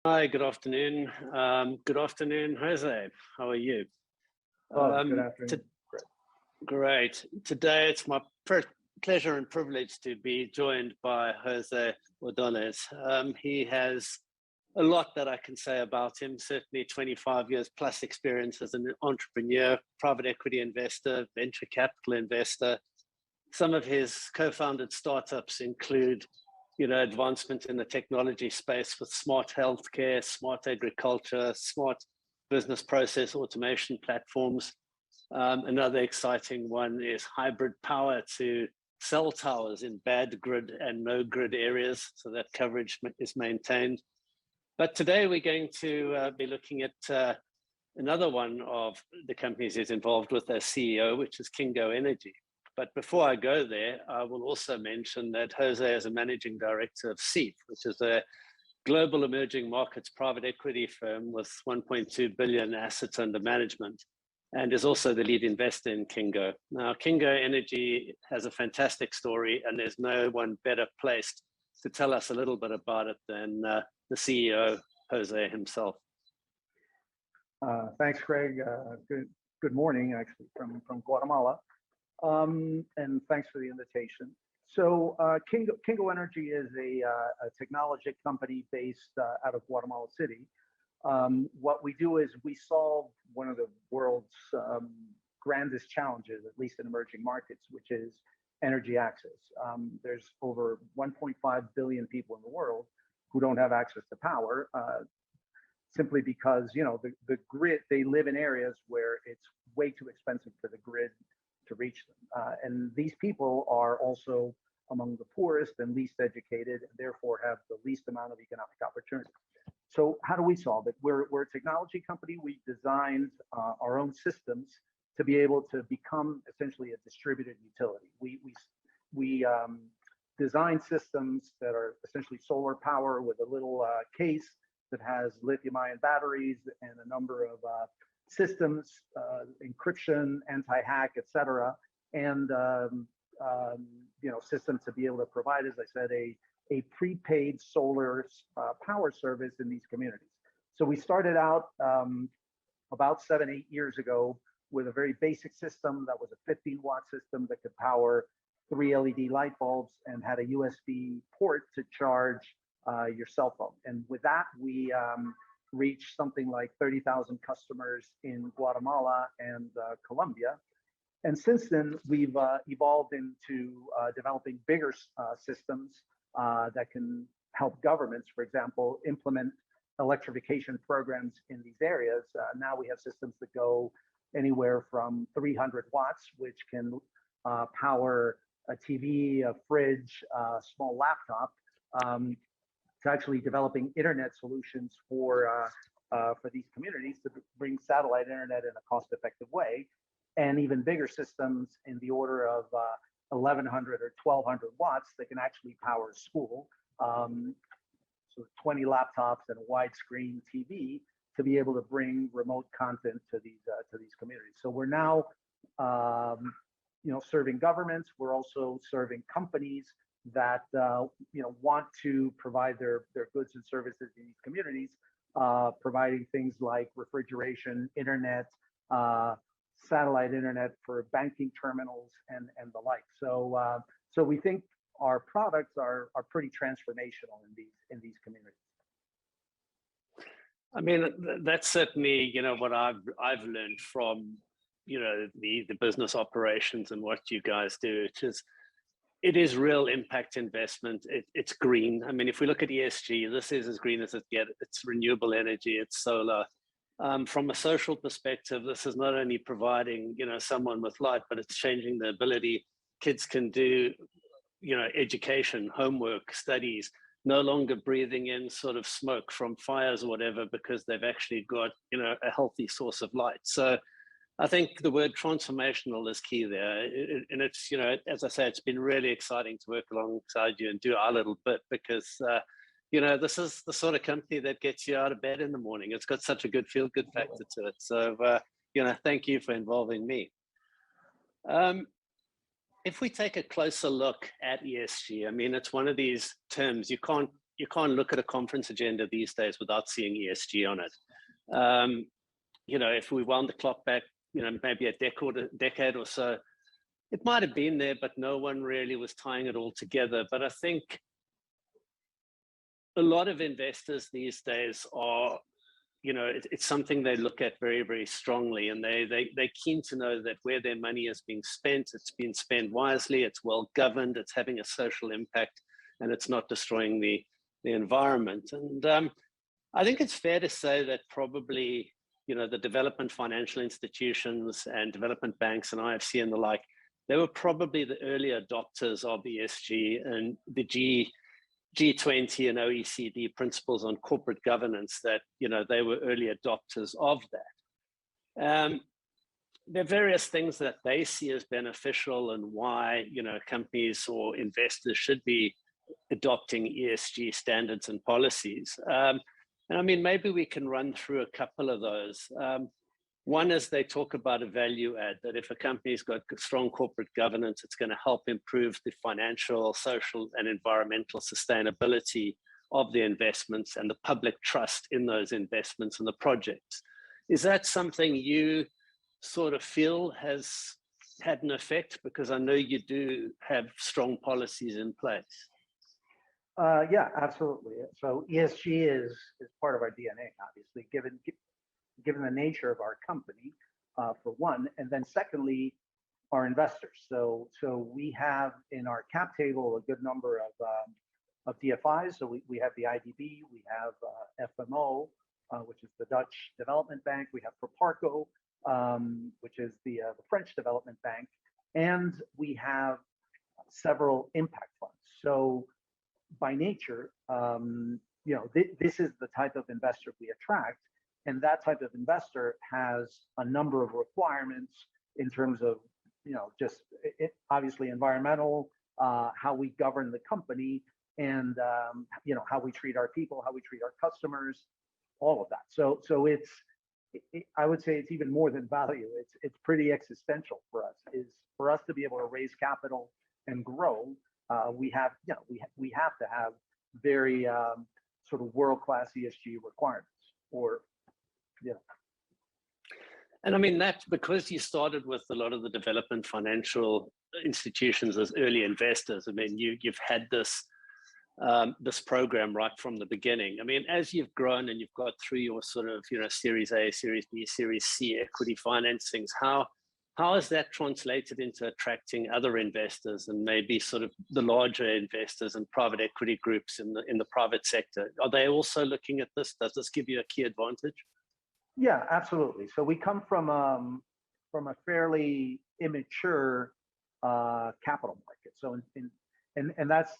Hi, good afternoon. Good afternoon, Jose. How are you? Good afternoon. Great. Today, it's my pleasure and privilege to be joined by Jose Ordoñez. He has a lot that I can say about him, certainly 25 years plus experience as an entrepreneur, private equity investor, venture capital investor. Some of his co-founded startups include advancement in the technology space with smart healthcare, smart agriculture, smart business process automation platforms. Another exciting one is hybrid power to cell towers in bad grid and no grid areas, so that coverage is maintained. But today we're going to be looking at another one of the companies he's involved with as CEO, which is Kingo Energy. But before I go there, I will also mention that Jose is a managing director of SEEF, which is a global emerging markets private equity firm with 1.2 billion assets under management, and is also the lead investor in Kingo. Now, Kingo Energy has a fantastic story, and there's no one better placed to tell us a little bit about it than the CEO, Jose himself. Thanks, Craig. Good morning, actually, from Guatemala. And thanks for the invitation. So Kingo Energy is a technology company based out of Guatemala City. What we do is we solve one of the world's grandest challenges, at least in emerging markets, which is energy access. There's over 1.5 billion people in the world who don't have access to power, simply because the grid, they live in areas where it's way too expensive for the grid to reach them. And these people are also among the poorest and least educated, and therefore have the least amount of economic opportunity. So how do we solve it? We're a technology company. We designed our own systems to be able to become essentially a distributed utility. We design systems that are essentially solar power with a little case that has lithium-ion batteries and a number of systems, encryption, anti-hack, etc., and systems to be able to provide, as I said, a prepaid solar power service in these communities. So we started out about 7-8 years ago with a very basic system that was a 15-watt system that could power 3 LED light bulbs and had a USB port to charge your cell phone. And with that, we reached something like 30,000 customers in Guatemala and Colombia. And since then, we've evolved into developing bigger systems that can help governments, for example, implement electrification programs in these areas. Now we have systems that go anywhere from 300 watts, which can power a TV, a fridge, a small laptop, to actually developing internet solutions for these communities to bring satellite internet in a cost-effective way, and even bigger systems in the order of 1,100 or 1,200 watts that can actually power a school. So 20 laptops and a widescreen TV to be able to bring remote content to these communities. So we're now serving governments. We're also serving companies that want to provide their goods and services in these communities, providing things like refrigeration, internet, satellite internet for banking terminals, and the like. So we think our products are pretty transformational in these communities. I mean, that's certainly what I've learned from the business operations and what you guys do, which is it is real impact investment. It's green. I mean, if we look at ESG, this is as green as it gets. It's renewable energy, it's solar. From a social perspective, this is not only providing someone with light, but it's changing the ability kids can do education, homework, studies, no longer breathing in sort of smoke from fires or whatever, because they've actually got a healthy source of light. So I think the word transformational is key there. And it's, as I say, it's been really exciting to work alongside you and do our little bit, because, this is the sort of company that gets you out of bed in the morning. It's got such a good feel-good factor to it. So, thank you for involving me. If we take a closer look at ESG, I mean, it's one of these terms you can't you can't look at a conference agenda these days without seeing ESG on it. If we wound the clock back, maybe a decade or so, it might have been there, but no one really was tying it all together. But I think a lot of investors these days are, it's something they look at very, very strongly, and they're keen to know that where their money is being spent, it's being spent wisely, it's well governed, it's having a social impact, and it's not destroying the environment. And I think it's fair to say that probably, the development financial institutions and development banks and IFC and the like, they were probably the early adopters of ESG and the G20 and OECD principles on corporate governance, that, they were early adopters of that. There are various things that they see as beneficial and why, companies or investors should be adopting ESG standards and policies. And I mean, maybe we can run through a couple of those. One is they talk about a value add, that if a company's got strong corporate governance, it's going to help improve the financial, social, and environmental sustainability of the investments and the public trust in those investments and the projects. Is that something you sort of feel has had an effect? Because I know you do have strong policies in place. Yeah, absolutely. So ESG is part of our DNA, obviously, given the nature of our company, for one, and then secondly, our investors. So we have in our cap table a good number of DFIs. So we have the IDB, we have FMO, which is the Dutch Development Bank. We have Proparco, which is the French Development Bank, and we have several impact funds. So by nature, this is the type of investor we attract, and that type of investor has a number of requirements in terms of, just obviously environmental, how we govern the company, and how we treat our people, how we treat our customers, all of that. So I would say it's even more than value. It's pretty existential for us. Is for us to be able to raise capital and grow. We have to have very sort of world-class ESG requirements, And I mean, that's because you started with a lot of the development financial institutions as early investors. I mean, you've had this program right from the beginning. I mean, as you've grown and you've got through your sort of, Series A, Series B, Series C equity financings, how has that translated into attracting other investors and maybe sort of the larger investors and private equity groups in the private sector? Are they also looking at this? Does this give you a key advantage? Yeah, absolutely. So we come from a fairly immature capital market. So and that's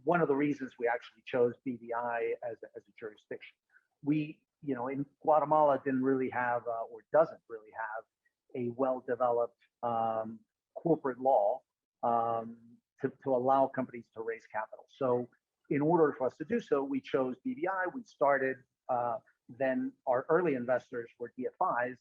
one of the reasons we actually chose BVI as a jurisdiction. We in Guatemala didn't really have or doesn't really have a well-developed corporate law to allow companies to raise capital. So in order for us to do so, we chose BVI. We started, then our early investors were DFIs.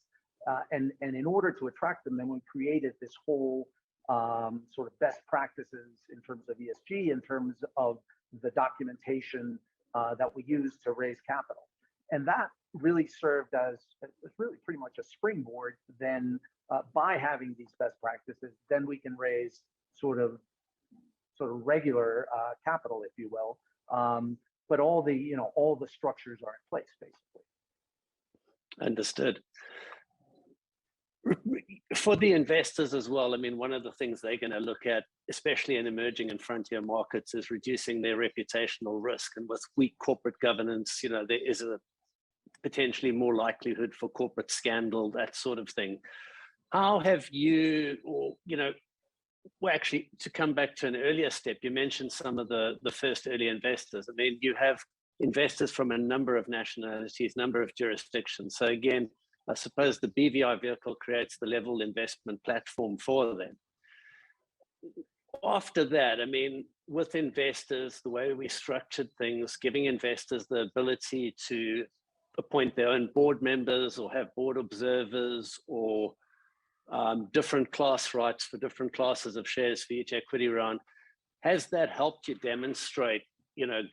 And in order to attract them, then we created this whole sort of best practices in terms of ESG, in terms of the documentation that we use to raise capital. And that really served as really pretty much a springboard. Then by having these best practices, then we can raise sort of regular capital, if you will. But all the structures are in place, basically. Understood. For the investors as well, I mean, one of the things they're going to look at, especially in emerging and frontier markets, is reducing their reputational risk. And with weak corporate governance, there is a potentially more likelihood for corporate scandal, that sort of thing. How have you, well, actually, to come back to an earlier step, you mentioned some of the first early investors. I mean, you have investors from a number of nationalities, number of jurisdictions. So again, I suppose the BVI vehicle creates the level investment platform for them. After that, I mean, with investors, the way we structured things, giving investors the ability to appoint their own board members or have board observers or different class rights for different classes of shares for each equity round, has that helped you demonstrate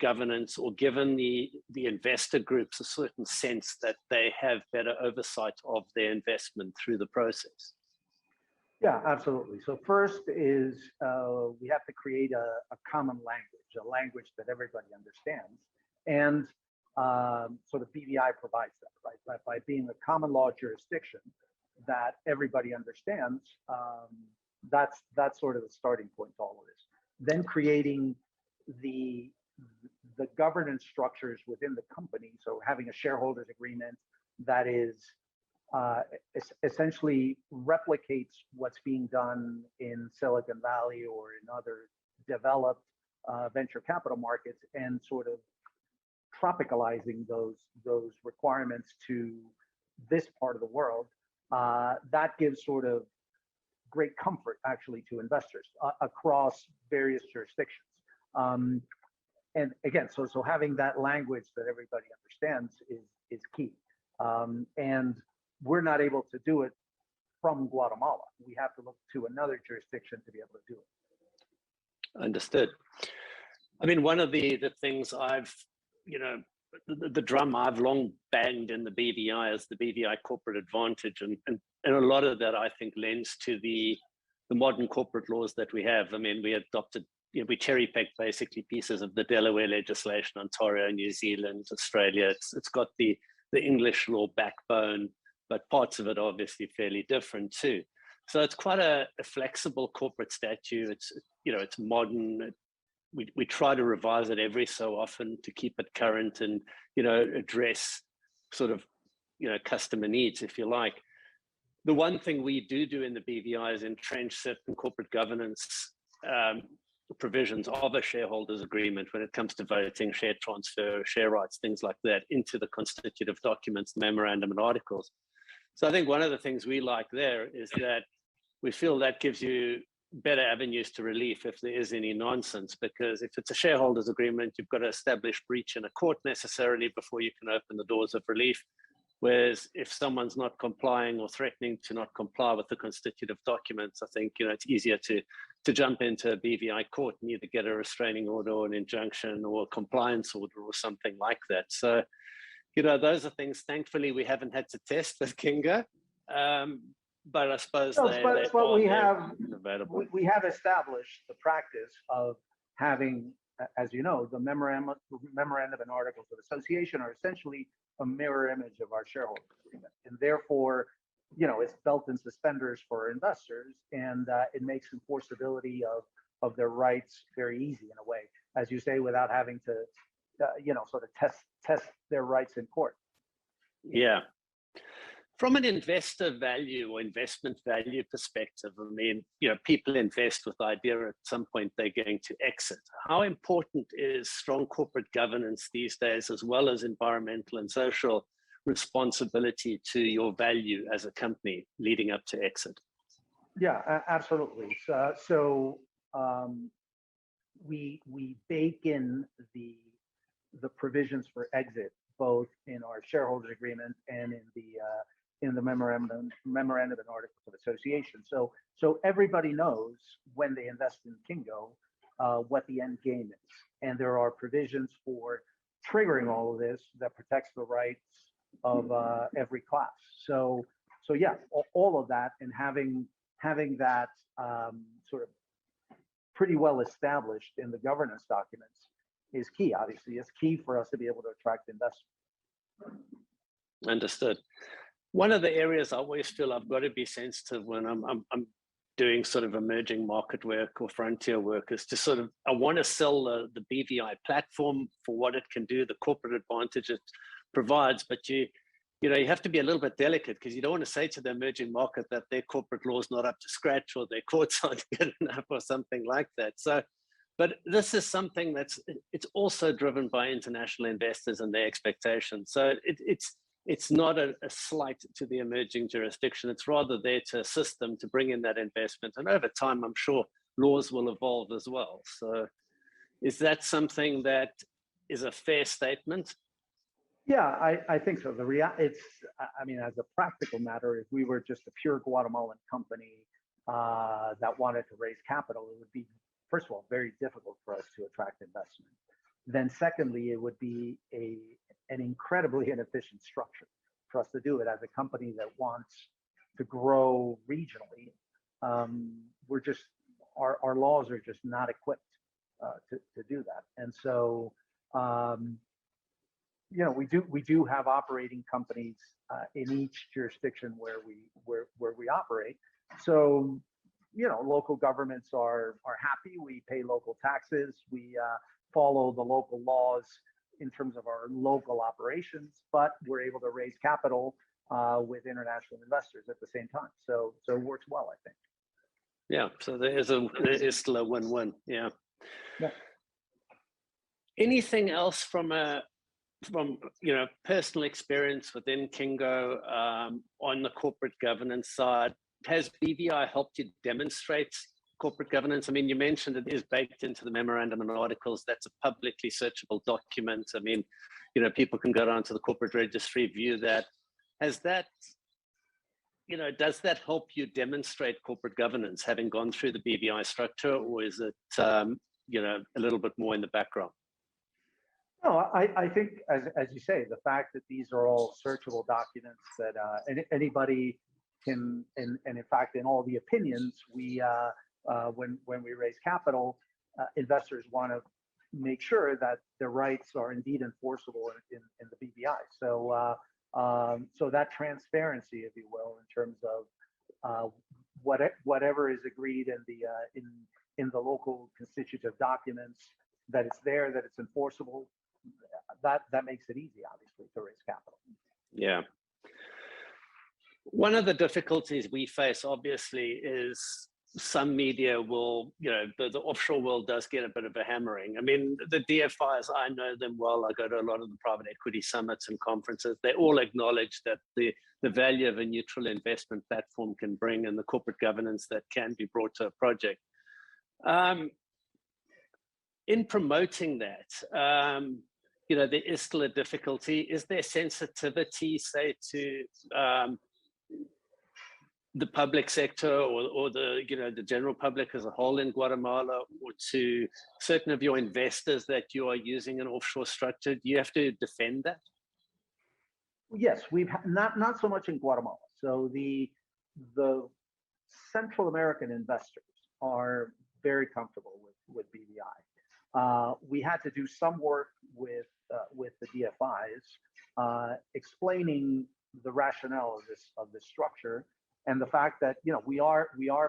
governance, or given the investor groups a certain sense that they have better oversight of their investment through the process? Yeah, absolutely. So first is we have to create a common language, a language that everybody understands. And sort of BVI provides that, right? By being a common law jurisdiction that everybody understands, that's sort of the starting point to all of this. Then creating the governance structures within the company. So having a shareholders agreement that is essentially replicates what's being done in Silicon Valley or in other developed venture capital markets, and sort of tropicalizing those requirements to this part of the world. That gives sort of great comfort actually to investors across various jurisdictions. And again, so having that language that everybody understands is key. And we're not able to do it from Guatemala. We have to look to another jurisdiction to be able to do it. Understood. I mean, one of the things I've, the drum I've long banged in the BVI is the BVI Corporate Advantage. And a lot of that, I think, lends to the modern corporate laws that we have. I mean, we adopted, we cherry-picked basically pieces of the Delaware legislation, Ontario, New Zealand, Australia. It's got the English law backbone, but parts of it are obviously fairly different too. So it's quite a flexible corporate statute. It's modern. We try to revise it every so often to keep it current and, address sort of, customer needs, if you like. The one thing we do in the BVI is entrench certain corporate governance provisions of a shareholders agreement when it comes to voting, share transfer, share rights, things like that, into the constitutive documents, memorandum and articles. So I think one of the things we like there is that we feel that gives you better avenues to relief if there is any nonsense, because if it's a shareholders agreement, you've got to establish breach in a court necessarily before you can open the doors of relief. Whereas if someone's not complying or threatening to not comply with the constitutive documents, I think, it's easier to jump into a BVI court and either get a restraining order or an injunction or a compliance order or something like that. So, those are things, thankfully, we haven't had to test with Kingo. But I suppose we have established the practice of having, as you know, the memorandum and articles of association are essentially a mirror image of our shareholders agreement, and therefore, it's belt and suspenders for investors, and it makes enforceability of their rights very easy in a way, as you say, without having to, sort of test their rights in court. Yeah. From an investor value or investment value perspective, I mean, people invest with the idea at some point they're going to exit. How important is strong corporate governance these days, as well as environmental and social responsibility to your value as a company leading up to exit? Yeah, absolutely. So we bake in the provisions for exit both in our shareholders agreement and in the memorandum and articles of association. So everybody knows when they invest in Kingo what the end game is, and there are provisions for triggering all of this that protects the rights of every class. So yeah, all of that, and having that sort of pretty well established in the governance documents is key. Obviously, it's key for us to be able to attract investment. Understood. One of the areas I always feel I've got to be sensitive when I'm doing sort of emerging market work or frontier work is to sort of, I want to sell the BVI platform for what it can do, the corporate advantage it provides, but you have to be a little bit delicate, because you don't want to say to the emerging market that their corporate law is not up to scratch or their courts aren't good enough or something like that. So, but this is something it's also driven by international investors and their expectations. So it's not a slight to the emerging jurisdiction. It's rather there to assist them to bring in that investment. And over time, I'm sure laws will evolve as well. So is that something that is a fair statement? Yeah, I think so. I mean, as a practical matter, if we were just a pure Guatemalan company that wanted to raise capital, it would be, first of all, very difficult for us to attract investment. then secondly, it would be an incredibly inefficient structure for us to do it as a company that wants to grow regionally. We're just, our laws are just not equipped to do that. And so, we do have operating companies in each jurisdiction where we operate. So, local governments are happy. We pay local taxes. We follow the local laws in terms of our local operations, but we're able to raise capital with international investors at the same time. So it works well, I think. Yeah. So there is still a win-win. Yeah. Yeah. Anything else from personal experience within Kingo on the corporate governance side? Has BVI helped you demonstrate corporate governance? I mean, you mentioned it is baked into the memorandum and articles. That's a publicly searchable document. I mean, people can go down to the corporate registry, view that. Has that, does that help you demonstrate corporate governance, having gone through the BVI structure, or is it, a little bit more in the background? No, I think, as you say, the fact that these are all searchable documents that anybody can, and in fact, in all the opinions, we when we raise capital, investors want to make sure that their rights are indeed enforceable in the BVI. So so that transparency, if you will, in terms of whatever is agreed in the local constitutive documents, that it's there, that it's enforceable, that makes it easy, obviously, to raise capital. Yeah. One of the difficulties we face, obviously, is some media will, the offshore world does get a bit of a hammering. I mean, the DFIs, I know them well. I go to a lot of the private equity summits and conferences. They all acknowledge that the value of a neutral investment platform can bring, and the corporate governance that can be brought to a project. In promoting that, there is still a difficulty. Is there sensitivity, say, to the public sector or the general public as a whole in Guatemala, or to certain of your investors that you are using an offshore structure? Do you have to defend that? Yes, we've not so much in Guatemala. So the Central American investors are very comfortable with BVI. We had to do some work with the DFIs, explaining the rationale of this structure, and the fact that we are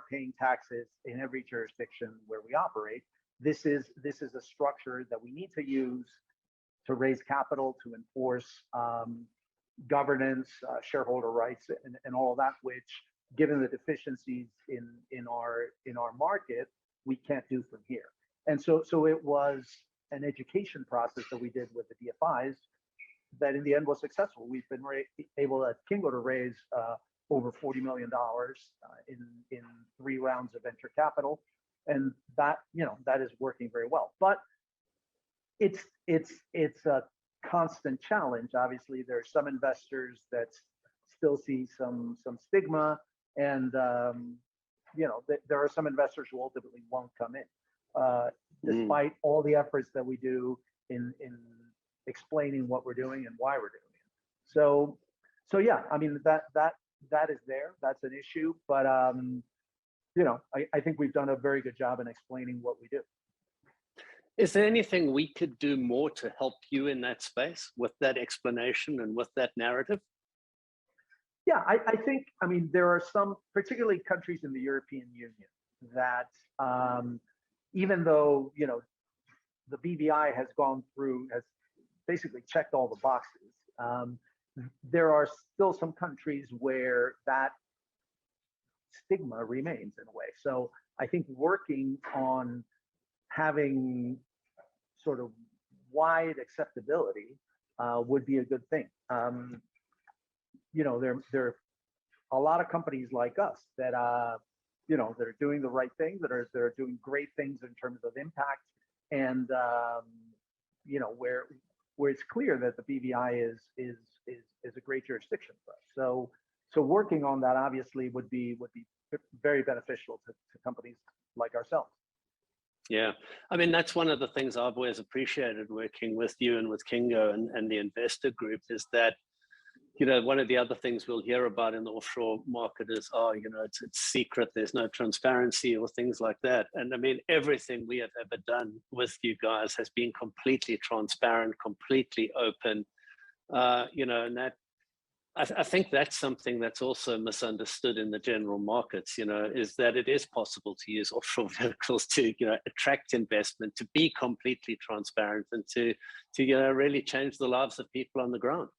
paying taxes in every jurisdiction where we operate. This is a structure that we need to use to raise capital, to enforce governance, shareholder rights, and all of that, which, given the deficiencies in our market, we can't do from here. And so it was an education process that we did with the DFIs that in the end was successful. We've been able at Kingo to raise over $40 million in 3 rounds of venture capital, and that is working very well. But it's a constant challenge. Obviously, there are some investors that still see some stigma, and there are some investors who ultimately won't come in, despite all the efforts that we do in explaining what we're doing and why we're doing it. So yeah, I mean, that is there. That's an issue, but I think we've done a very good job in explaining what we do. Is there anything we could do more to help you in that space with that explanation and with that narrative? Yeah, I think, I mean, there are some, particularly countries in the European Union, that even though, the BVI has basically checked all the boxes, there are still some countries where that stigma remains in a way. So I think working on having sort of wide acceptability would be a good thing. There are a lot of companies like us that that are doing the right thing, that are doing great things in terms of impact, and where it's clear that the BVI is a great jurisdiction for us. So working on that obviously would be very beneficial to companies like ourselves. Yeah, I mean, that's one of the things I've always appreciated working with you and with Kingo and the investor group is that, you know, one of the other things we'll hear about in the offshore market is, oh, you know, it's secret, there's no transparency or things like that. And I mean, everything we have ever done with you guys has been completely transparent, completely open, you know, and that, I think that's something that's also misunderstood in the general markets, you know, is that it is possible to use offshore vehicles to, you know, attract investment, to be completely transparent and to you know, really change the lives of people on the ground.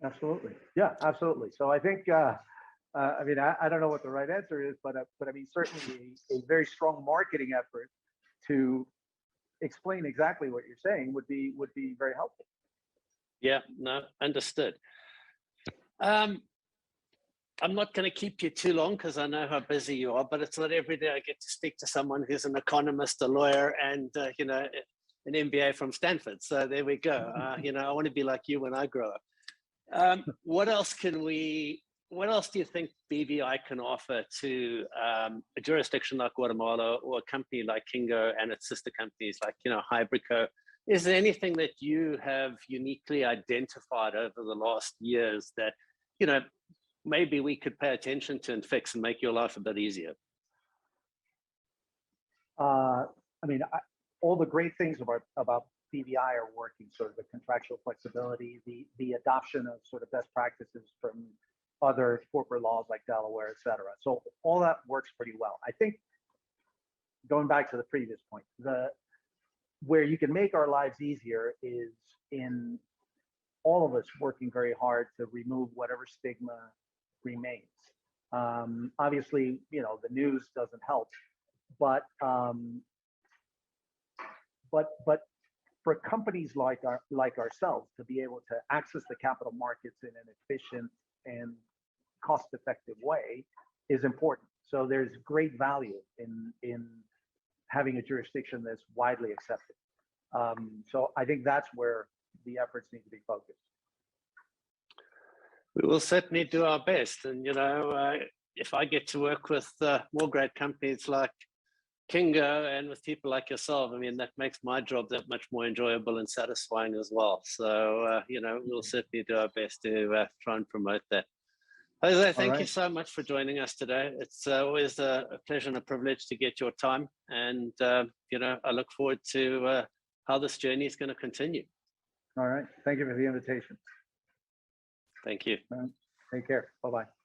Absolutely. Yeah, absolutely. So I think, I mean, I don't know what the right answer is, but I mean, certainly a very strong marketing effort to explain exactly what you're saying would be very helpful. Yeah, no, understood. I'm not going to keep you too long because I know how busy you are, but it's not every day I get to speak to someone who's an economist, a lawyer, and you know, an MBA from Stanford. So there we go. You know, I want to be like you when I grow up. What else do you think BVI can offer to a jurisdiction like Guatemala or a company like Kingo and its sister companies like, you know, Hybrico? Is there anything that you have uniquely identified over the last years that, you know, maybe we could pay attention to and fix and make your life a bit easier? I mean, all the great things about BVI are working, sort of the contractual flexibility, the adoption of sort of best practices from other corporate laws like Delaware, et cetera. So all that works pretty well. I think going back to the previous point, where you can make our lives easier is in all of us working very hard to remove whatever stigma remains. Obviously, you know, the news doesn't help, but for companies like ourselves to be able to access the capital markets in an efficient and cost-effective way is important. So there's great value in having a jurisdiction that's widely accepted. So I think that's where the efforts need to be focused. We will certainly do our best. And, you know, if I get to work with more great companies like Kingo and with people like yourself, I mean, that makes my job that much more enjoyable and satisfying as well. So, you know, we'll certainly do our best to try and promote that. Jose, thank you so much for joining us today. It's always a pleasure and a privilege to get your time. And, you know, I look forward to how this journey is going to continue. All right. Thank you for the invitation. Thank you. Take care. Bye-bye.